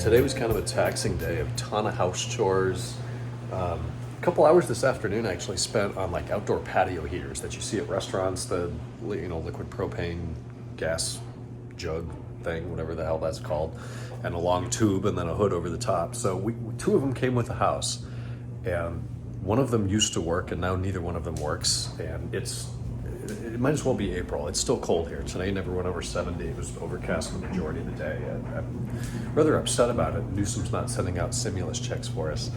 Today was kind of a taxing day, a ton of house chores. A couple hours this afternoon I actually spent on like outdoor patio heaters that you see at restaurants, the liquid propane gas jug thing, whatever the hell that's called, and a long tube and then a hood over the top. So two of them came with the house, and one of them used to work and now neither one of them works, and it might as well be April. It's still cold here. Today never went over 70. It was overcast the majority of the day. I'm rather upset about it. Newsom's not sending out stimulus checks for us.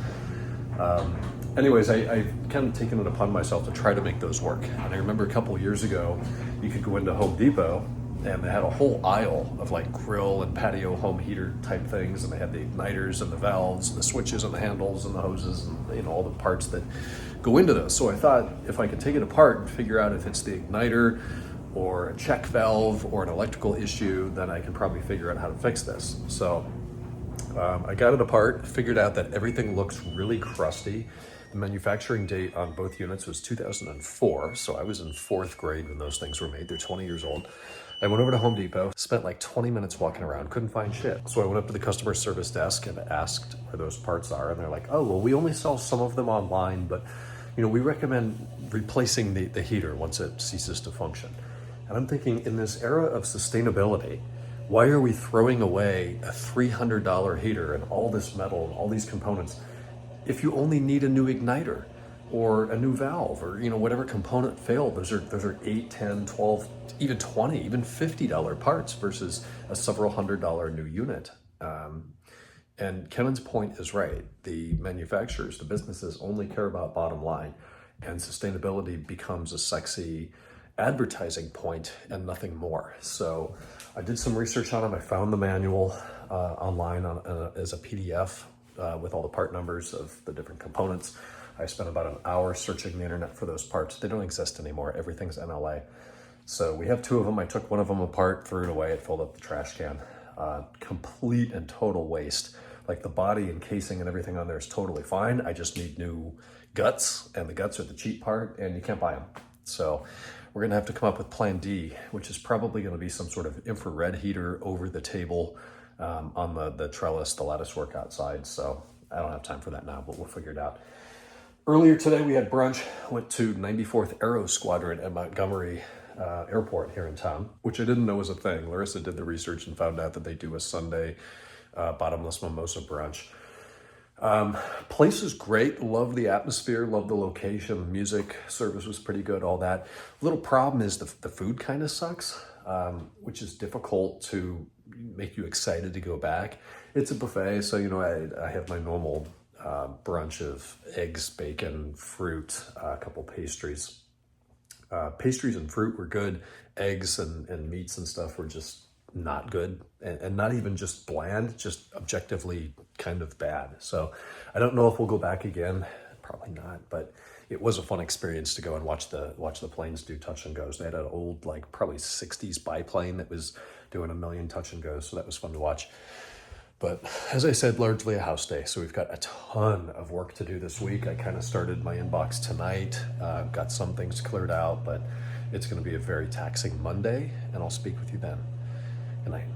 Anyways, I've kind of taken it upon myself to try to make those work. And I remember a couple years ago, you could go into Home Depot and they had a whole aisle of like grill and patio home heater type things, and they had the igniters and the valves and the switches and the handles and the hoses and all the parts that go into those. So I thought if I could take it apart and figure out if it's the igniter or a check valve or an electrical issue, then I can probably figure out how to fix this. So I got it apart, figured out that everything looks really crusty. The manufacturing date on both units was 2004, so I was in 4th grade when those things were made. They're 20 years old. I went over to Home Depot, spent like 20 minutes walking around, couldn't find shit. So I went up to the customer service desk and asked where those parts are, and they're like, oh, well, we only sell some of them online, but we recommend replacing the heater once it ceases to function. And I'm thinking, in this era of sustainability, why are we throwing away a $300 heater and all this metal and all these components if you only need a new igniter or a new valve or whatever component failed? Those are 8, 10, 12, even 20, even $50 parts versus a several $100 new unit. And Kevin's point is right. The manufacturers, the businesses only care about bottom line, and sustainability becomes a sexy advertising point and nothing more. So I did some research on them. I found the manual online as a PDF with all the part numbers of the different components. I spent about an hour searching the internet for those parts. They don't exist anymore. Everything's NLA. So we have 2 of them. I took one of them apart, threw it away. It filled up the trash can. Complete and total waste. Like the body and casing and everything on there is totally fine. I just need new guts, and the guts are the cheap part, and you can't buy them. So we're gonna have to come up with plan D, which is probably gonna be some sort of infrared heater over the table on the trellis, the lattice work outside. So I don't have time for that now, but we'll figure it out. Earlier today, we had brunch, went to 94th Aero Squadron at Montgomery Airport here in town, which I didn't know was a thing. Larissa did the research and found out that they do a Sunday bottomless mimosa brunch. Place is great. Love the atmosphere, love the location. Music, service was pretty good, all that. Little problem is the food kind of sucks, which is difficult to make you excited to go back. It's a buffet, so I have my normal brunch of eggs, bacon, fruit, a couple pastries. Pastries and fruit were good. Eggs and meats and stuff were just not good, and not even just bland, just objectively kind of bad. So I don't know if we'll go back again. Probably not, but it was a fun experience to go and watch the planes do touch and goes. They had an old, like probably 60s biplane that was doing a million touch and goes, so that was fun to watch. But as I said, largely a house day. So we've got a ton of work to do this week. I kind of started my inbox tonight, got some things cleared out, but it's going to be a very taxing Monday, and I'll speak with you then. Good night.